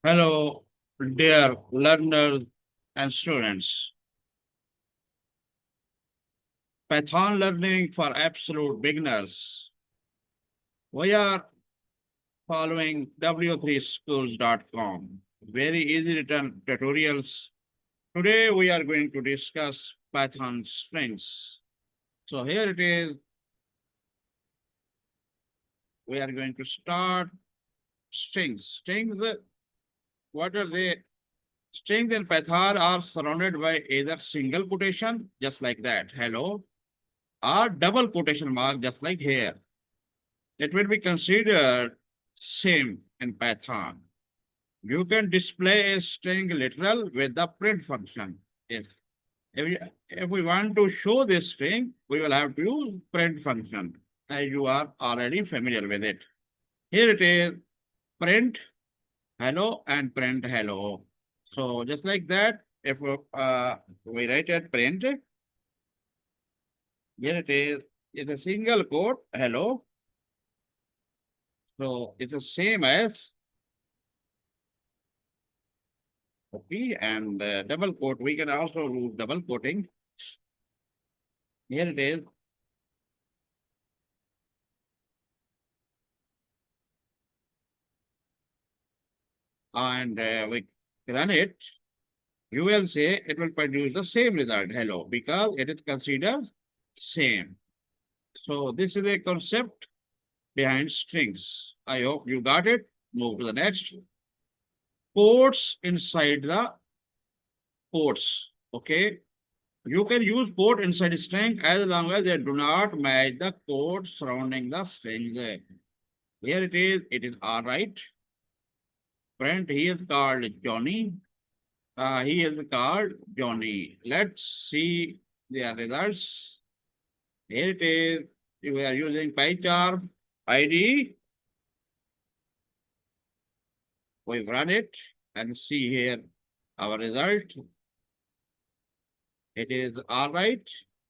Hello, dear learners and students. Python learning for absolute beginners. We are following w3schools.com. Very easy written tutorials. Today we are going to discuss Python strings. So here it is. We are going to start strings. Strings, what are they? Strings in Python are surrounded by either single quotation, just like that, hello, or double quotation mark, just like here. It will be considered same in Python. You can display a string literal with the print function. Yes. If we want to show this string, we will have to use print function, as you are already familiar with it. Here it is, print hello and print hello. So just like that, if we write it print, here it is, it's a single quote, hello. So it's the same as copy and double quote. We can also use double quoting. Here it is. And we run it. You will say it will produce the same result, hello, because it is considered same. So this is a concept behind strings. I hope you got it. Move to the next. Quotes inside the quotes. Okay. You can use quote inside string as long as they do not match the quote surrounding the string. Here it is all right. Friend, he is called Johnny. He is called Johnny. Let's see their results. Here it is. We are using PyCharm IDE. We run it and see here our result. It is all right.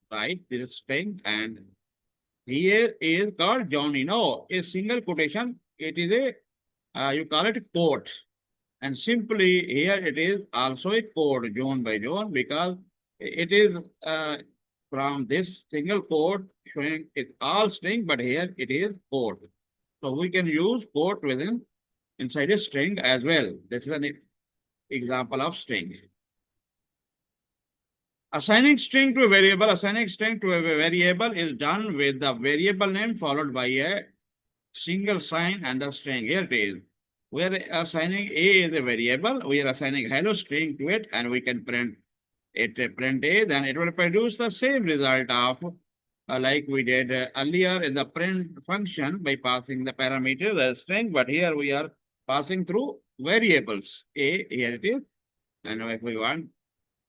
Right, this is string and here is called Johnny. No, a single quotation. It is a, you call it quote. And simply here it is also a code zone by zone because it is from this single code showing it's all string, but here it is code. So we can use code within inside a string as well. This is an example of string. Assigning string to a variable, assigning string to a variable is done with the variable name followed by a single sign and the string. Here it is. We are assigning A is a variable. We are assigning hello string to it, and we can print it. Print A, then it will produce the same result of like we did earlier in the print function by passing the parameter the string. But here we are passing through variables. A, here it is, and if we want,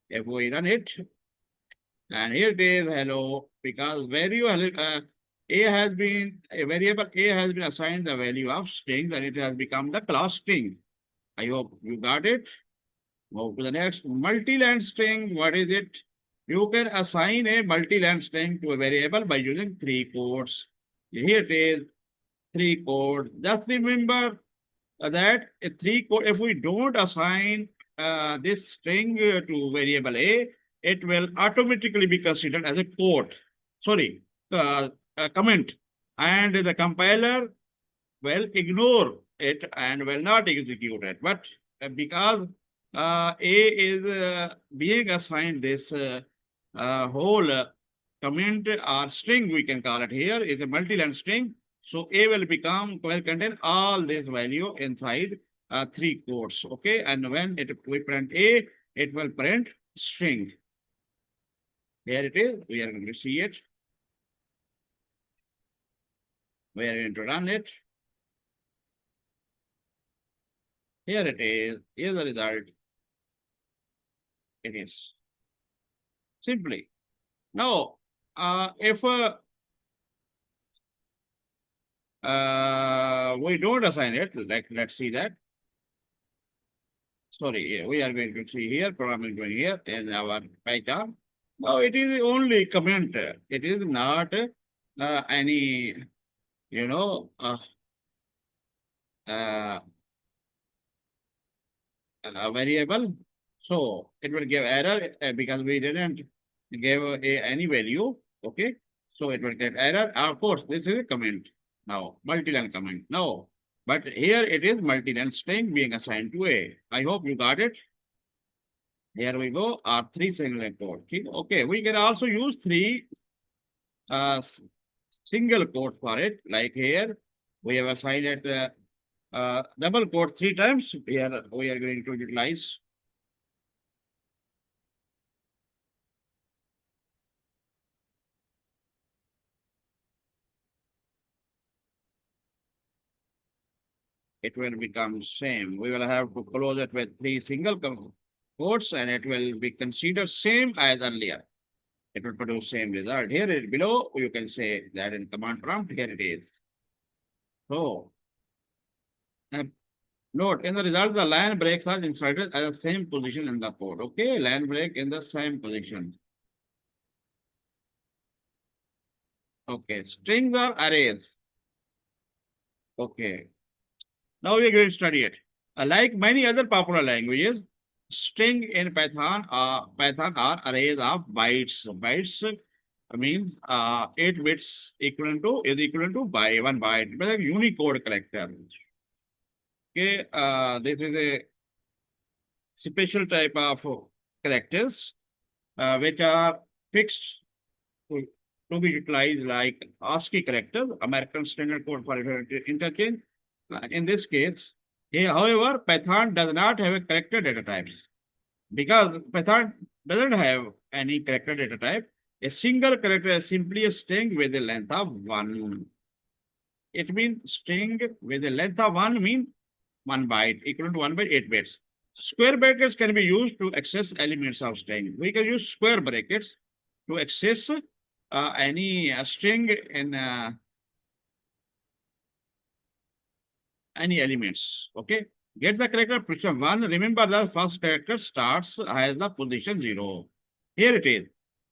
if we run it, and here it is hello because value a has been a variable A has been assigned the value of string and it has become the class string. I hope you got it. Move to the next. Multi-line string. What is it? You can assign a multi-line string to a variable by using three codes. Here it is, three codes. Just remember that a three code. If we don't assign this string to variable A, it will automatically be considered as a quote. Sorry, a comment, and the compiler will ignore it and will not execute it. But because A is being assigned this whole comment or string, we can call it here, is a multi-line string. So A will contain all this value inside three quotes. Okay, and when we print A, it will print string. Here it is. We are going to see it. We are going to run it. Here it is. Here's the result. It is simply. Now, if we don't assign it, let's see that. Sorry, we are going to see here, program is going here in our PyCharm. Now, it is only comment. It is not any, you know, uh, variable. So it will give error because we didn't give any value. Okay. So it will get error. Of course, this is a comment now, multi-line comment. No, but here it is multi-line string being assigned to A. I hope you got it. Here we go. R3 single line code. Okay. We can also use three uh, single quote for it. Like here, we have assigned it double quote three times. Here we are going to utilize. It will become same. We will have to close it with three single quotes and it will be considered same as earlier. It will produce same result. Here is below, you can say that in command prompt, here it is. So, uh, note, in the result, the line breaks are inserted at the same position in the code. Okay, line break in the same position. Okay, strings are arrays. Okay, now we are going to study it. Like many other popular languages, string in Python are arrays of bytes. Bytes means 8 bits equivalent to by 1 byte. It's like Unicode character. Okay, this is a special type of characters which are fixed to, to be utilized like ASCII character, American Standard Code for Interchange. In this case, here, however, Python does not have a character data types because Python doesn't have any character data type. A single character is simply a string with a length of 1. It means string with a length of 1 means 1 byte, equal to 1 byte, 8 bits. Square brackets can be used to access elements of string. We can use square brackets to access any string in any elements. Okay. Get the character position 1. Remember the first character starts as the position 0. Here it is.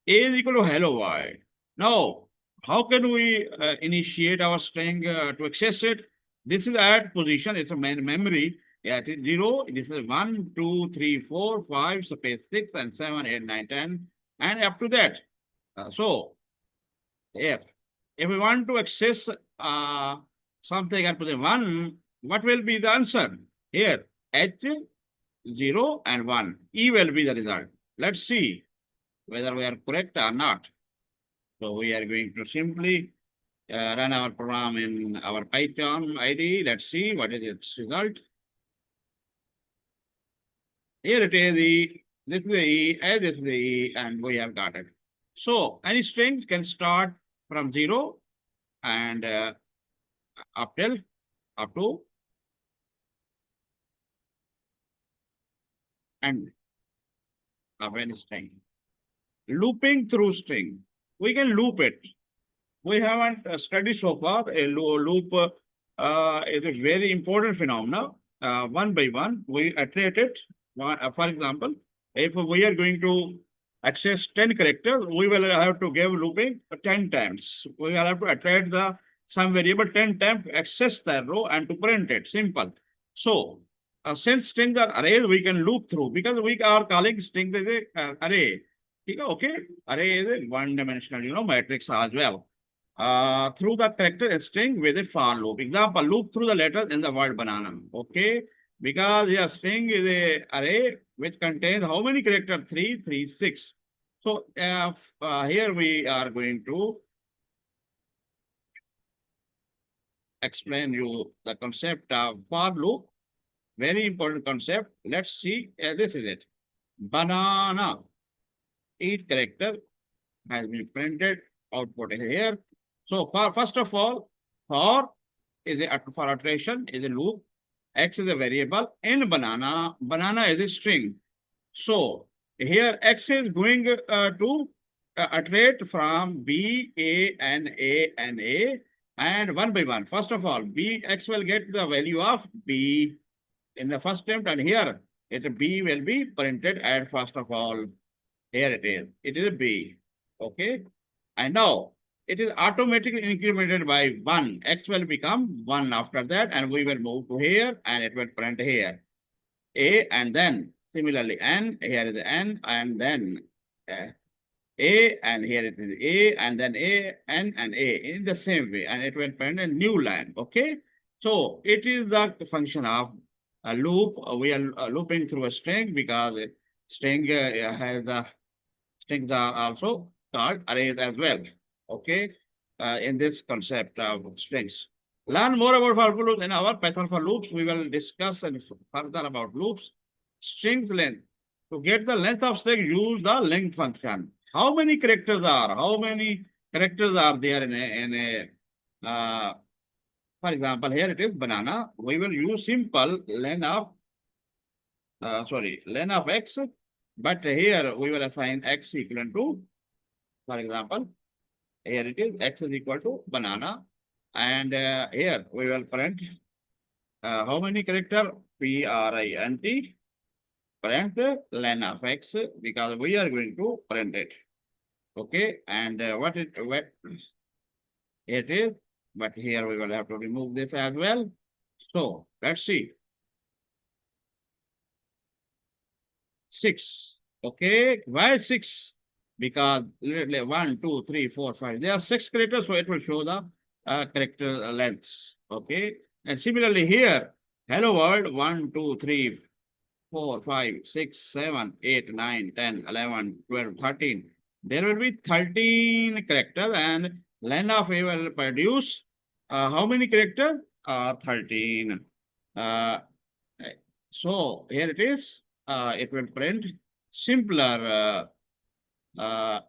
A is equal to hello world. Now, how can we initiate our string to access it? This is at position. It's a memory. Yeah, it is 0. This is 1, 2, 3, 4, 5, space 6, and 7, 8, 9, 10, and up to that. So, if we want to access something at position 1, what will be the answer? Here, H 0 and 1. E will be the result. Let's see whether we are correct or not. So we are going to simply run our program in our PyCharm IDE. Let's see what is its result. Here it is E, this is the E, and this is the E, and we have got it. So any strings can start from 0 and up to end of any string. Looping through string. We can loop it. We haven't studied so far. A loop is a very important phenomenon. One by one, we iterate it. For example, if we are going to access 10 characters, we will have to give looping 10 times. We will have to iterate the some variable 10 times to access that row and to print it. Simple. So, since strings are arrays, we can loop through because we are calling strings as a array. Okay, array is a one-dimensional, matrix as well. Through the character string with a for loop. Example, loop through the letters in the word banana. Okay, because your string is a array which contains how many characters? 3, 3, 6. So here we are going to explain you the concept of for loop. Very important concept. Let's see. This is it. Banana. Each character has been printed. Output is here. So first of all, for iteration is a loop. X is a variable. In banana is a string. So here X is going to iterate from B, A, and A, and A, and one by one. First of all, X will get the value of B in the first attempt, and here B will be printed at first of all. Here it is. It is a B. Okay. And now it is automatically incremented by 1. X will become 1 after that, and we will move to here, and it will print here. A and then similarly N, here is N and then A, and here it is A and then A, N and A in the same way, and it will print a new line. Okay, so it is the function of a loop. We are looping through a string because string has the strings are also called arrays as well. Okay, in this concept of strings. Learn more about for loops in our Python for loops. We will discuss and further about loops. Strings length. To get the length of string, use the length function. How many characters are? How many characters are there in a for example, here it is banana. We will use simple len of len of x, but here we will assign x equal to, for example, here it is x is equal to banana, and here we will print how many character print print len of x because we are going to print it. Okay, and what it is, but here we will have to remove this as well. So let's see. 6. Okay, why 6? Because 1, 2, 3, 4, 5. There are 6 characters, so it will show the character lengths. Okay, and similarly here, hello world 1, 2, 3, 4, 5, 6, 7, 8, 9, 10, 11, 12, 13. There will be 13 characters, and len of A will produce how many characters? 13. Uh, so here it is. It will print simpler. Here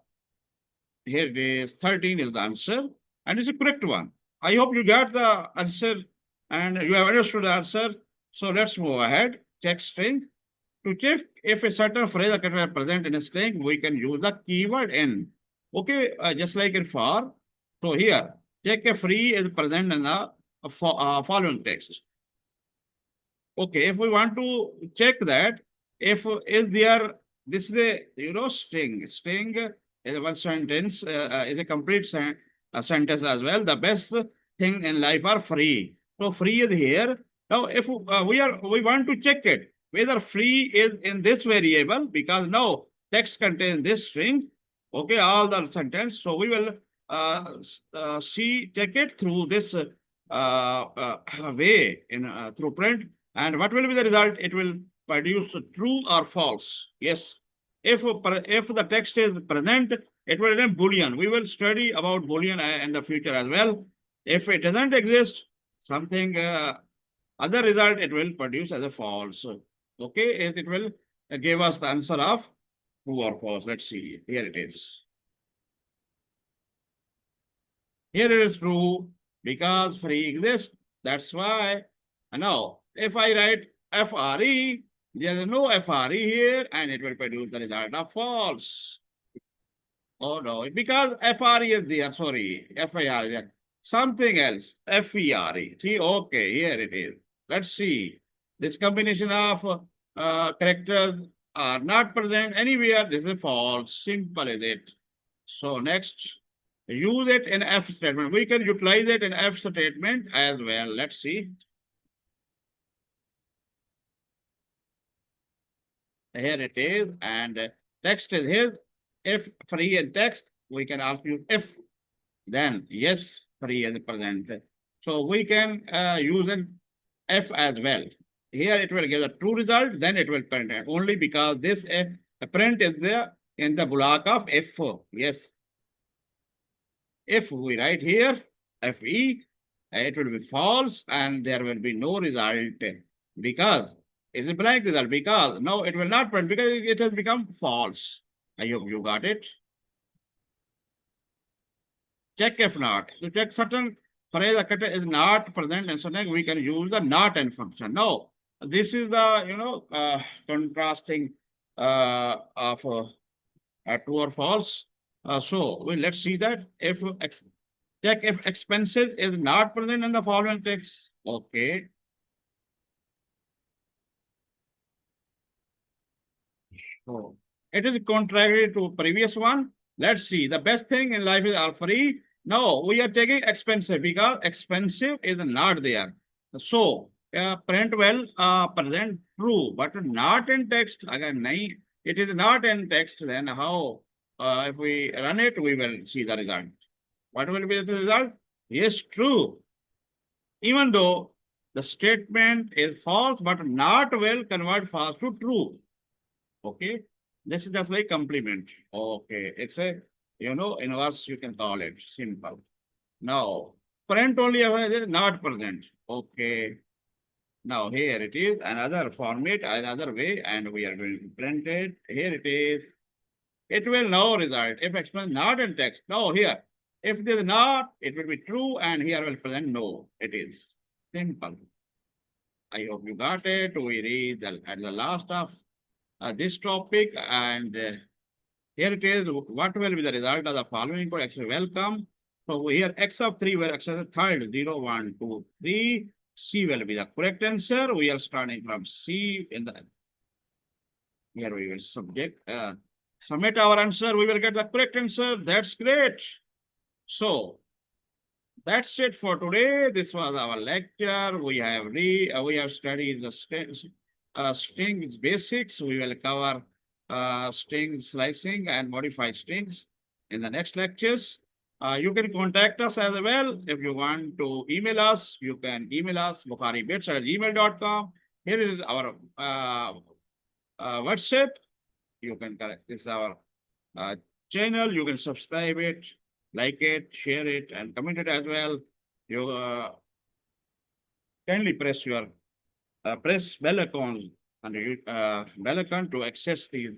it is 13 is the answer, and it's a correct one. I hope you got the answer and you have understood the answer. So let's move ahead. Check string. To check if a certain phrase or character is present in a string, we can use the keyword in. Okay, just like in for. So here, check if free is present in the following text. Okay, if we want to check that, if is there, this is a string. String is one sentence, is a complete sentence as well. The best thing in life are free. So free is here. Now, if we want to check it whether free is in this variable, because now text contains this string. Okay, all the sentence. So we will check it through this way in through print. And what will be the result? It will produce true or false. Yes. If the text is present, it will return Boolean. We will study about Boolean in the future as well. If it doesn't exist, something other result, it will produce as a false. Okay, it will give us the answer of true or false. Let's see. Here it is. Here it is true because free exists. That's why. Now, if I write FRE, there is no FRE here, and it will produce the result of false. Oh no, because FRE is there, sorry, FIR, something else, FERE. See, okay, here it is. Let's see. This combination of characters are not present anywhere. This is false. Simple is it. So next, use it in F statement. We can utilize it in F statement as well. Let's see. Here it is, and text is here. If free in text, we can also use if. Then yes, free is present. So we can use an if as well. Here it will give a true result, then it will print it. Only because this print is there in the block of if. Yes. If we write here FE, it will be false and there will be no result because it's a blank result, because now it will not print because it has become false. I hope you got it. Check if not. To check certain phrase is not present and something, we can use the not and function. Now, this is the contrasting of true or false. So let's see that if check if expenses is not present in the following text. Okay. So it is contrary to previous one. Let's see. The best thing in life is are free. No, we are taking expensive because expensive is not there. So print well present true, but not in text. Again, it is not in text. Then how? If we run it, we will see the result. What will be the result? Yes, true. Even though the statement is false, but not will convert false to true. Okay, this is just like complement. Okay, it's a inverse. You can call it simple. Now, print only is not present. Okay. Now here it is another format, another way, and we are going to print it. Here it is. It will now result if expression not in text. Now here, if it is not, it will be true, and here will present no. It is simple. I hope you got it. We read at the last of this topic, and here it is. What will be the result of the following code? Actually, welcome. So here x of 3 will x as a third 0, 1, 2, 3. C will be the correct answer. We are starting from C in the here we will submit our answer. We will get the correct answer. That's great. So that's it for today. This was our lecture. We have studied the strings basics. We will cover string slicing and modify strings in the next lectures. You can contact us as well. If you want to email us, you can email us bukharibits@gmail.com. Here is our WhatsApp. You can correct. This is our uh, channel. You can subscribe it, like it, share it, and comment it as well. You kindly press bell icon and bell icon to access these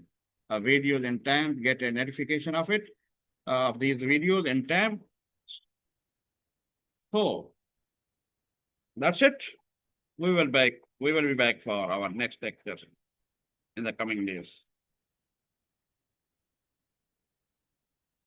videos in time, get a notification of it, of these videos in time. So that's it. We will be back for our next lecture in the coming days.